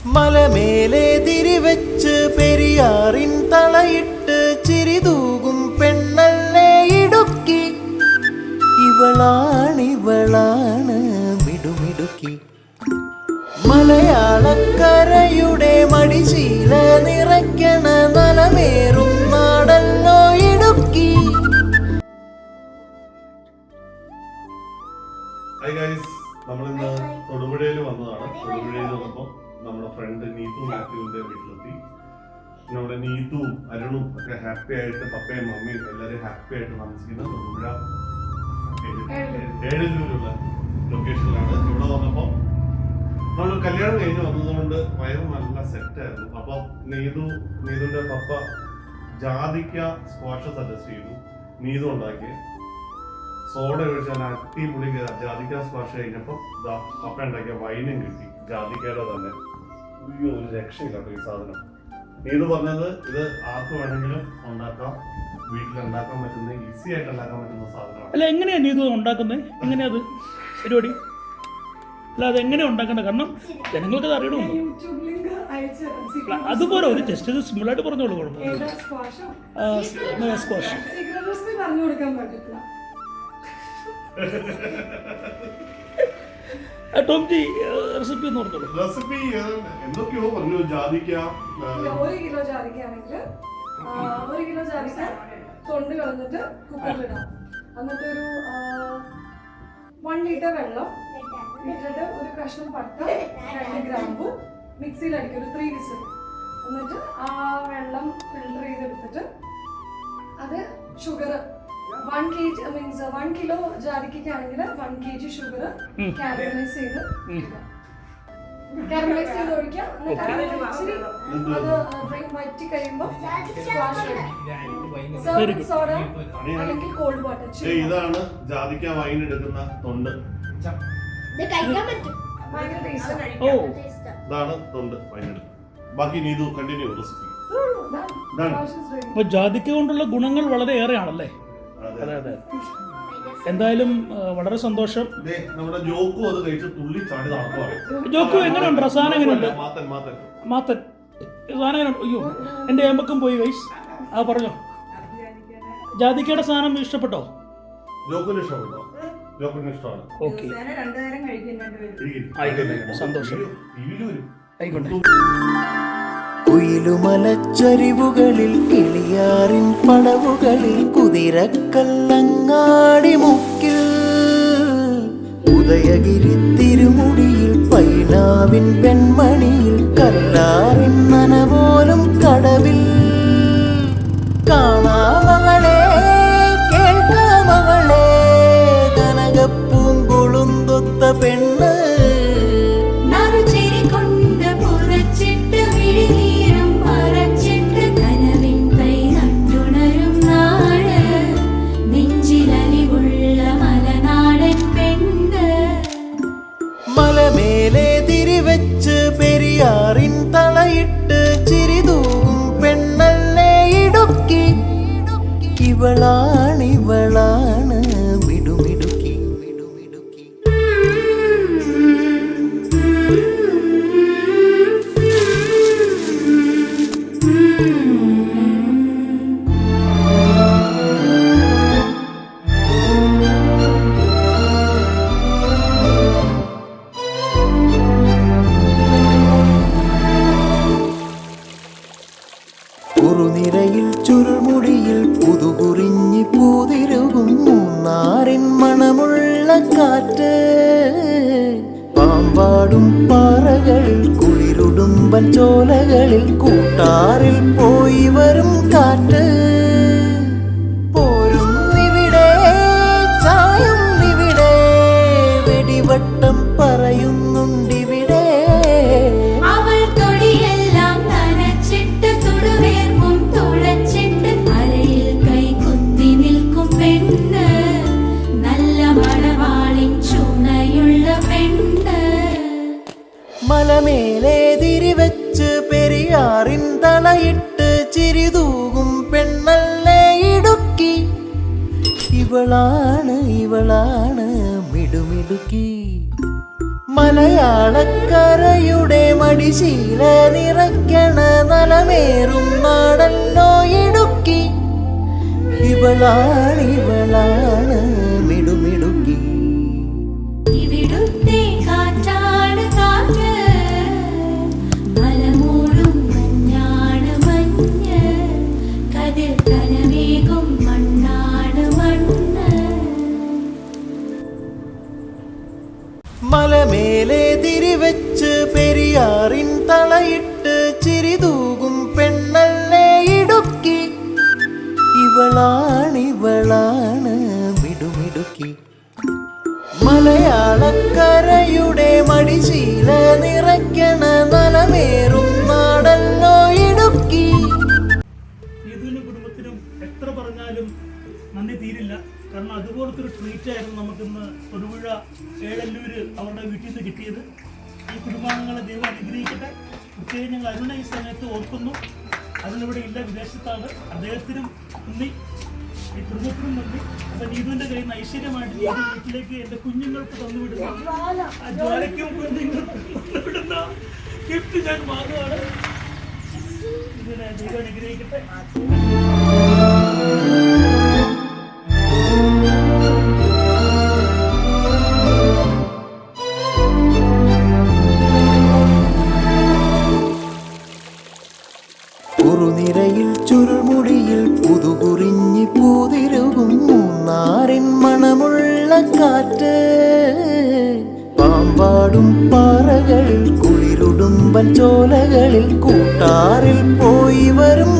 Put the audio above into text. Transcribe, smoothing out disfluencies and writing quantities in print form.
മലമേലെ തിരിവെച്ച് പെരിയാറിൻ തളയിട്ട് ചിരിതൂകും പെണ്ണല്ലേ ഇടുക്കി. ഇവളാണ് മിടുമിടുക്കി. മലയാളക്കരയുടെ മടിശീല നിറയ്ക്കണ നലമേറും നാടല്ലോ Idukki. Hi guys, നമ്മളിന്ന് തൊടുപുഴയിൽ വന്നതാണ്. തൊടുപുഴയിൽ വന്നപ്പോൾ നമ്മുടെ ഫ്രണ്ട് നീതു മാത്യുവിന്റെ വീട്ടിലെത്തി. നമ്മുടെ നീതുവും അരുണും ഒക്കെ ഹാപ്പി ആയിട്ട്, പപ്പയും മമ്മിയും എല്ലാവരും ഹാപ്പി ആയിട്ട് താമസിക്കുന്ന തൊടുപുഴ ഏഴല്ലൂരുള്ള ലൊക്കേഷനിലാണ്. ഇവിടെ വന്നപ്പോൾ നമ്മൾ കല്യാണം കഴിഞ്ഞ് വന്നതുകൊണ്ട് വയറ് നല്ല സെറ്റായിരുന്നു. അപ്പം നീതുവിന്റെ പപ്പ ജാതിക്ക സ്ക്വാഷ് സജസ്റ്റ് ചെയ്തു. നീതു ഉണ്ടാക്കി സോഡ ഒഴിച്ചാൽ അടിപൊളി ജാതിക്ക സ്ക്വാഷ് കഴിഞ്ഞപ്പോൾ പപ്പ ഉണ്ടാക്കിയ വൈനും കിട്ടി, ജാതിക്കയുടെ തന്നെ. അയ്യോ, ഒരു രക്ഷയില്ല ഈ സാധനം. നീതു പറഞ്ഞത് ഇത് ആർക്ക് വേണമെങ്കിലും ഉണ്ടാക്കാം, വീട്ടിലുണ്ടാക്കാൻ പറ്റുന്ന, ഈസി ആയിട്ട് ഉണ്ടാക്കാൻ പറ്റുന്ന സാധനമാണ്. അല്ല, എങ്ങനെയാ നീതു ഉണ്ടാക്കുന്നത്? എങ്ങനെയാ അത് പരിപാടി? അല്ല, അത് എങ്ങനെയാ ഉണ്ടാക്കേണ്ടത്? കാരണം ജനങ്ങൾക്ക് അത് അറിയണമല്ലോ. അതുപോലെ ഒരു ജസ്റ്റ് ഇത് സിമ്പിളായിട്ട് പറഞ്ഞോളൂ. കുഴപ്പമില്ല. സ്ക്വാഷ് ടോംജി റെസിപ്പി ഒന്ന് പറഞ്ഞോളൂ. റെസിപ്പി എന്തൊക്കെയോ പറഞ്ഞു. ജാതിക്ക 1 കിലോ ജാതിക്കയാണെങ്കിൽ 1 കിലോ ജാതിക്ക തൊണ്ട് കളഞ്ഞിട്ട് കുക്കറിലിടാം. എന്നിട്ട് ഒരു 1 ലിറ്റർ വെള്ളം ഇട്ടിട്ട് ഒരു കഷ്ണം പട്ട, 2 ഗ്രാമ്പു മിക്സിയിൽ അടിക്കും, ഒരു 3 വിസിൽ. എന്നിട്ട് ആ വെള്ളം ഫിൽട്ടർ ചെയ്തെടുത്തിട്ട് അത് ഷുഗർ 1 kg മീൻസ് 1 കിലോ ജാതിക്കയാണെങ്കിൽ 1 kg ഷുഗർ കാരമലൈസ് ചെയ്ത് ഒഴിക്കാം. അത് വറ്റി കഴിയുമ്പോൾ സോഡ അല്ലെങ്കിൽ കോൾഡ് വാട്ടർ. ഇതാണ് ജാതിക്ക വൈൻ എടുക്കുന്ന തൊണ്ട്. ഭയങ്കര ടേസ്റ്റ്. ഇതാണ് തൊണ്ട് വൈൻ എടുക്കുന്നത്. ബാക്കി നീതു കണ്ടിന്യൂ റെസിപ്പി. അപ്പോൾ ജാതിക്ക കൊണ്ടുള്ള ഗുണങ്ങൾ വളരെ ഏറെയാണല്ലേ? അതെ അതെ. എന്തായാലും വളരെ സന്തോഷം. നമ്മുടെ ജോക്കു അത് കഴിച്ച് തുള്ളി ചാടി നടക്കുവാണ്. ജോക്കു എങ്ങനെയുണ്ട്? സാധനം എങ്ങനെയുണ്ട്? മാത്തൻ സാധനം എങ്ങനെയുണ്ട്? അയ്യോ, എൻ്റെ ഏമ്പക്കം പോയി ഗൈസ്. ആ പറഞ്ഞോ, ജാതിക്കയുടെ സാധനം ഇഷ്ടപ്പെട്ടോ? ജോക്കുന് ഇഷ്ടപ്പെട്ടോ? ജോക്കുന് ഇഷ്ടമാണ്. ഓക്കെ, ആയിക്കോട്ടെ, സന്തോഷം. ആയിക്കോട്ടെ. കുയിലുമലച്ചരിവുകളിൽ കിളിയാറിൻ പടവുകളിൽ കുതിരക്കല്ലങ്ങാടി മുക്കിൽ ഉദയഗിരി തിരുമുടിയിൽ പൈനാവിൻ പെൺമണിയിൽ കല്ലാറിൻ നനപോലും കടവിൽ കാണാമകളെ കേൾക്കാമകളെ കനകപ്പൂങ്കുളുന്തൊത്ത പെണ്ണ് മലമേലെ തിരിവെച്ച് പെരിയാറിൻ തളയിട്ട് ചിരിതൂകും പെണ്ണല്ലേ ഇടുക്കി. ഇവളാണ് മിടുമിടുക്കി. കുറുനിരയിൽ ചുരുൾമുടിയിൽ പുതുകുറിഞ്ഞി പൂതിരുകും മൂന്നാറിൻ മണമുള്ള കാറ്റ് പാമ്പാടും പാറകളിൽ കുളിരുടുമ്പൻ ചോലകളിൽ കൂട്ടാറിൽ പോയി വരും കാറ്റ് പോരുന്നിവിടെ ചായുന്നിവിടെ വെടിവട്ടം പറയുന്നുണ്ടിവിടെ. മലമേലെ തിരിവെച്ച് പെരിയാറിൻ തളയിട്ട് ചിരിതൂകും പെണ്ണല്ലേ ഇടുക്കി. ഇവളാണ് മിടുമിടുക്കി. മലയാളക്കരയുടെ മടി മടിശീല നിറയ്ക്കണ നലമേറും നാടല്ലോ ഇടുക്കി. ഇവളാണ് മിടുമിടുക്കി. ഇവിടുത്തെ കാറ്റാണ് കാറ്റ്, മലമൂടും മഞ്ഞാണ് മഞ്ഞ്, കതിർ കനവേകും മണ്ണാണ് മണ്ണ്. മലമേലെ തിരിവെച്ച് പെരിയാറിൻ തളയിട്ട് ചിരിതൂകും പെണ്ണല്ലേ ഇടുക്കി. ഇവളാണ് മിടുമിടുക്കി. മലയാളക്കരയുടെ മടിശീല നിറയ്ക്കണ നലമേറും നാടല്ലോ ഇടുക്കി. നീതുവിനും കുടുംബത്തിനും എത്ര പറഞ്ഞാലും നന്ദി തീരില്ല. കാരണം അതുപോലത്തെ ഒരു ട്രീറ്റ് ആയിരുന്നു നമുക്കിന്ന് തൊടുപുഴ ഏഴല്ലൂര് അവരുടെ വീട്ടിൽ നിന്ന് കിട്ടിയത്. ഈ കുടുംബാംഗങ്ങളെ ദൈവം അനുഗ്രഹിക്കട്ടെ. പ്രത്യേകം ഞങ്ങൾ അരുണ ഈ സമയത്ത് ഓർക്കുന്നു. അതിനിവിടെ ഇല്ല, വിദേശത്താണ്. അദ്ദേഹത്തിനും നന്ദി, ഈ കുടുംബത്തിനും നന്ദി. അപ്പൊ നീതുവിന്റെ കയ്യിൽ നിന്ന് ഐശ്വര്യമായിട്ട് നീതു വീട്ടിലേക്ക് എന്റെ കുഞ്ഞുങ്ങൾക്ക് തന്നുവിടുന്ന ആ ജ്വാലയ്ക്കും കുഞ്ഞുങ്ങൾക്ക് തന്നുവിടുന്ന ഗിഫ്റ്റ് ഞാൻ വാങ്ങുകയാണ്. ഇതിനെ ദൈവം അനുഗ്രഹിക്കട്ടെ. കുറുനിരയിൽ ചുരുൾമുടിയിൽ പുതുകുറിഞ്ഞി പൂതിരുകും മൂന്നാറിൻ മണമുള്ള കാറ്റ്. പാമ്പാടും പാറകളിൽ കുളിരുടുമ്പൻ ചോലകളിൽ കൂട്ടാറിൽ പോയി വരും